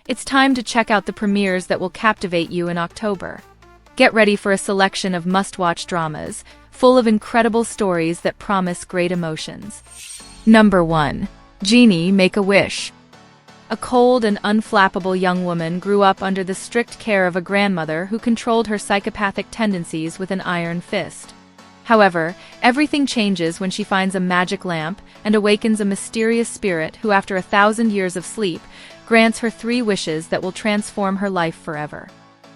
it's time to check out the premieres that will captivate you in October. Get ready for a selection of must-watch dramas, full of incredible stories that promise great emotions. Number 1. Genie, Make a Wish. A cold and unflappable young woman grew up under the strict care of a grandmother who controlled her psychopathic tendencies with an iron fist. However, everything changes when she finds a magic lamp and awakens a mysterious spirit who, after 1,000 years of sleep, grants her 3 wishes that will transform her life forever.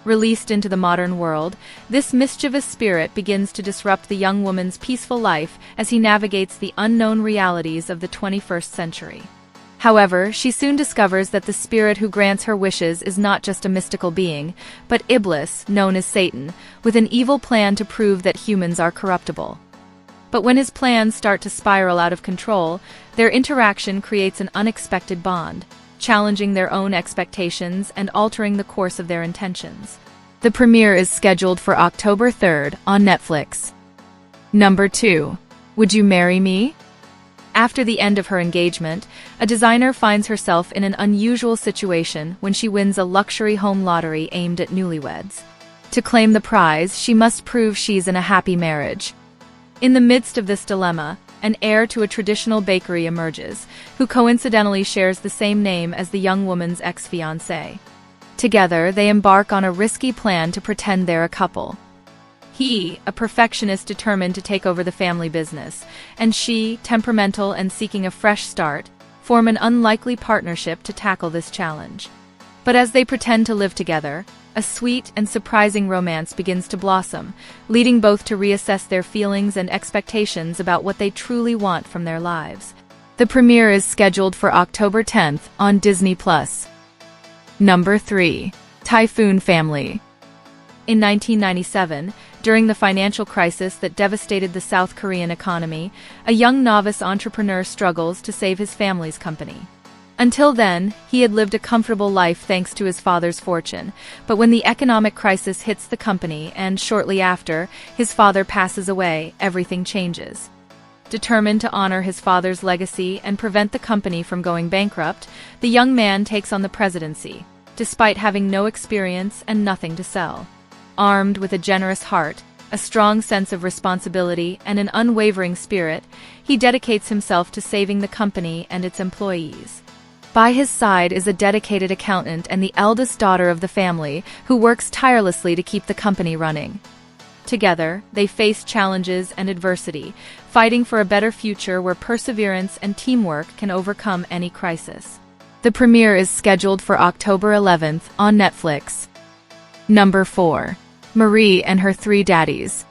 Released into the modern world, this mischievous spirit begins to disrupt the young woman's peaceful life as he navigates the unknown realities of the 21st century. However, she soon discovers that the spirit who grants her wishes is not just a mystical being, but Iblis, known as Satan, with an evil plan to prove that humans are corruptible. But when his plans start to spiral out of control, their interaction creates an unexpected bond, challenging their own expectations and altering the course of their intentions. The premiere is scheduled for October 3rd on Netflix. Number 2. Would You Marry Me? After the end of her engagement, a designer finds herself in an unusual situation when she wins a luxury home lottery aimed at newlyweds. To claim the prize, she must prove she's in a happy marriage. In the midst of this dilemma, an heir to a traditional bakery emerges, who coincidentally shares the same name as the young woman's ex-fiancé. Together, they embark on a risky plan to pretend they're a couple. He, a perfectionist determined to take over the family business, and she, temperamental and seeking a fresh start, form an unlikely partnership to tackle this challenge. But as they pretend to live together, a sweet and surprising romance begins to blossom, leading both to reassess their feelings and expectations about what they truly want from their lives. The premiere is scheduled for October 10th on disneyplus. Number 3. Typhoon Family. In 1997, during the financial crisis that devastated the South Korean economy, a young novice entrepreneur struggles to save his family's company. Until then, he had lived a comfortable life thanks to his father's fortune, but when the economic crisis hits the company and, shortly after, his father passes away, everything changes. Determined to honor his father's legacy and prevent the company from going bankrupt, the young man takes on the presidency, despite having no experience and nothing to sell. Armed with a generous heart, a strong sense of responsibility, and an unwavering spirit, he dedicates himself to saving the company and its employees. By his side is a dedicated accountant and the eldest daughter of the family, who works tirelessly to keep the company running. Together, they face challenges and adversity, fighting for a better future where perseverance and teamwork can overcome any crisis. The premiere is scheduled for October 11th on Netflix. Number 4. Marie and Her 3 Daddies.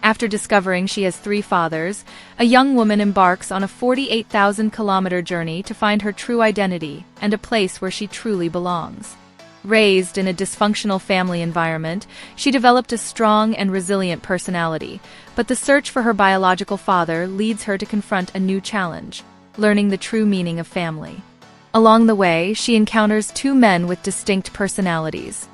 After discovering she has 3 fathers, a young woman embarks on a 48,000-kilometer journey to find her true identity and a place where she truly belongs. Raised in a dysfunctional family environment, she developed a strong and resilient personality, but the search for her biological father leads her to confront a new challenge, learning the true meaning of family. Along the way, she encounters 2 men with distinct personalities.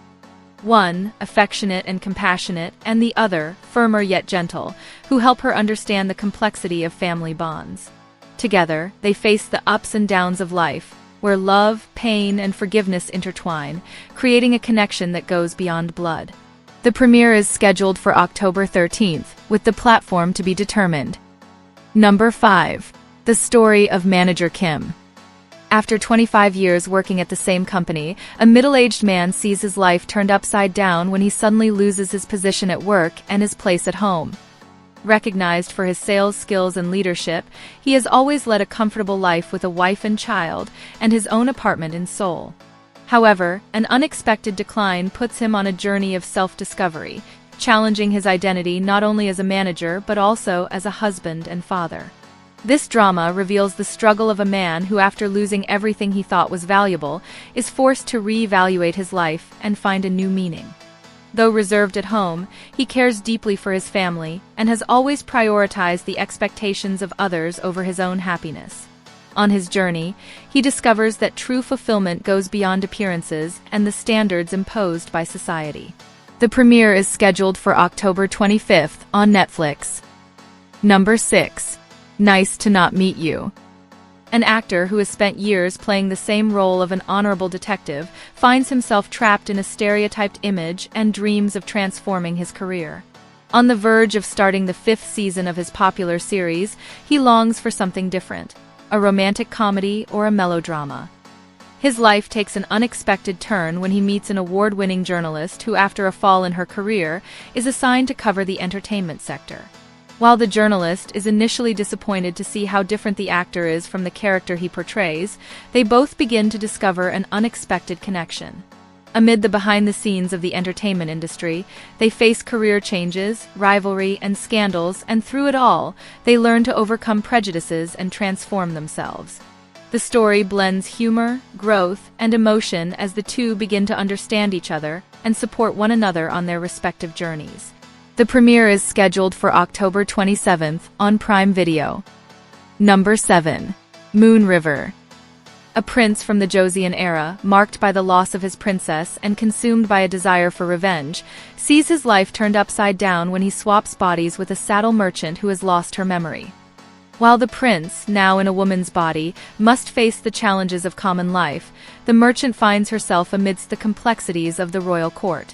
One, affectionate and compassionate, and the other, firmer yet gentle, who help her understand the complexity of family bonds. Together, they face the ups and downs of life, where love, pain, and forgiveness intertwine, creating a connection that goes beyond blood. The premiere is scheduled for October 13th, with the platform to be determined. Number 5. The Story of Manager Kim. After 25 years working at the same company, a middle-aged man sees his life turned upside down when he suddenly loses his position at work and his place at home. Recognized for his sales skills and leadership, he has always led a comfortable life with a wife and child, and his own apartment in Seoul. However, an unexpected decline puts him on a journey of self-discovery, challenging his identity not only as a manager but also as a husband and father. This drama reveals the struggle of a man who, after losing everything he thought was valuable, is forced to re-evaluate his life and find a new meaning. Though reserved at home, he cares deeply for his family and has always prioritized the expectations of others over his own happiness. On his journey, he discovers that true fulfillment goes beyond appearances and the standards imposed by society. The premiere is scheduled for October 25th on Netflix. Number 6. Nice to Not Meet You. An actor who has spent years playing the same role of an honorable detective finds himself trapped in a stereotyped image and dreams of transforming his career. On the verge of starting the 5th season of his popular series, he longs for something different, a romantic comedy or a melodrama. His life takes an unexpected turn when he meets an award-winning journalist who, after a fall in her career, is assigned to cover the entertainment sector. While the journalist is initially disappointed to see how different the actor is from the character he portrays, they both begin to discover an unexpected connection. Amid the behind-the-scenes of the entertainment industry, they face career changes, rivalry, and scandals, and through it all, they learn to overcome prejudices and transform themselves. The story blends humor, growth, and emotion as the two begin to understand each other and support one another on their respective journeys. The premiere is scheduled for October 27th on Prime Video. Number 7. Moon River. A prince from the Joseon era, marked by the loss of his princess and consumed by a desire for revenge, sees his life turned upside down when he swaps bodies with a saddle merchant who has lost her memory. While the prince, now in a woman's body, must face the challenges of common life, the merchant finds herself amidst the complexities of the royal court.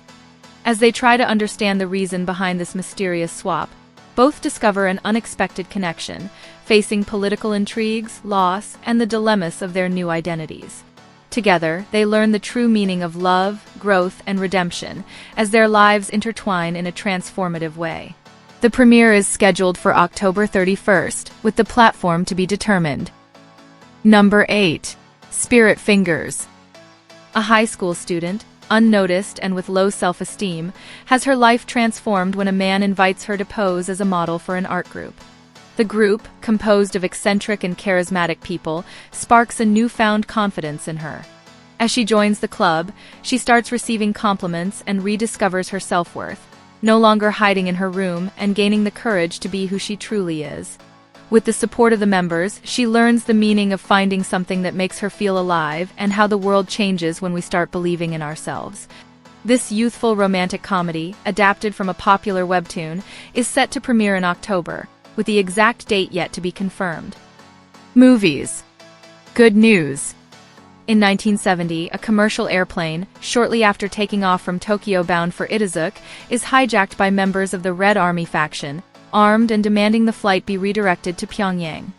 As they try to understand the reason behind this mysterious swap, both discover an unexpected connection, facing political intrigues, loss, and the dilemmas of their new identities. Together, they learn the true meaning of love, growth, and redemption, as their lives intertwine in a transformative way. The premiere is scheduled for October 31st, with the platform to be determined. Number 8. Spirit Fingers. A high school student, unnoticed and with low self-esteem, has her life transformed when a man invites her to pose as a model for an art group. The group, composed of eccentric and charismatic people, sparks a newfound confidence in her. As she joins the club, she starts receiving compliments and rediscovers her self-worth, no longer hiding in her room and gaining the courage to be who she truly is. With the support of the members, she learns the meaning of finding something that makes her feel alive and how the world changes when we start believing in ourselves. This youthful romantic comedy, adapted from a popular webtoon, is set to premiere in October, with the exact date yet to be confirmed. Movies. Good news. In 1970, a commercial airplane, shortly after taking off from Tokyo bound for Itazuk, is hijacked by members of the Red Army faction, armed and demanding the flight be redirected to Pyongyang.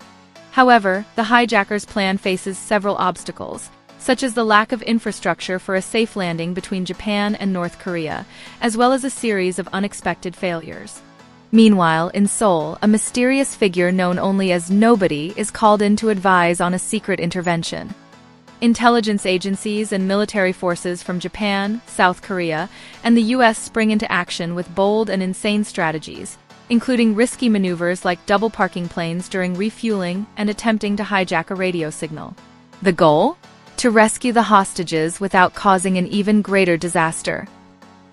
However, the hijackers' plan faces several obstacles, such as the lack of infrastructure for a safe landing between Japan and North Korea, as well as a series of unexpected failures. Meanwhile, in Seoul, a mysterious figure known only as Nobody is called in to advise on a secret intervention. Intelligence agencies and military forces from Japan, South Korea, and the US spring into action with bold and insane strategies, including risky maneuvers like double parking planes during refueling and attempting to hijack a radio signal. The goal? To rescue the hostages without causing an even greater disaster.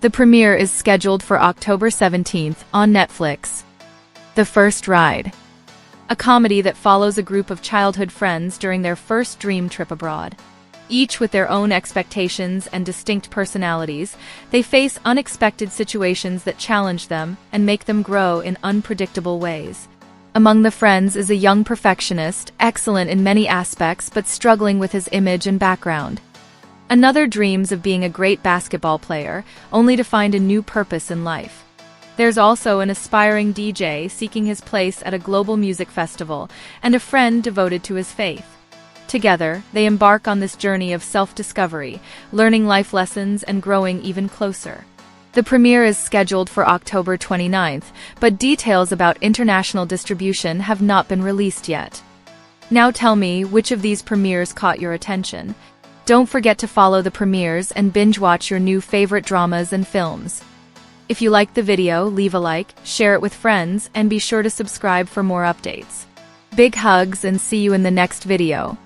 The premiere is scheduled for October 17th on Netflix. The First Ride. A comedy that follows a group of childhood friends during their first dream trip abroad. Each with their own expectations and distinct personalities, they face unexpected situations that challenge them and make them grow in unpredictable ways. Among the friends is a young perfectionist, excellent in many aspects but struggling with his image and background. Another dreams of being a great basketball player, only to find a new purpose in life. There's also an aspiring DJ seeking his place at a global music festival, and a friend devoted to his faith. Together, they embark on this journey of self-discovery, learning life lessons and growing even closer. The premiere is scheduled for October 29th, but details about international distribution have not been released yet. Now tell me which of these premieres caught your attention. Don't forget to follow the premieres and binge-watch your new favorite dramas and films. If you liked the video, leave a like, share it with friends, and be sure to subscribe for more updates. Big hugs and see you in the next video.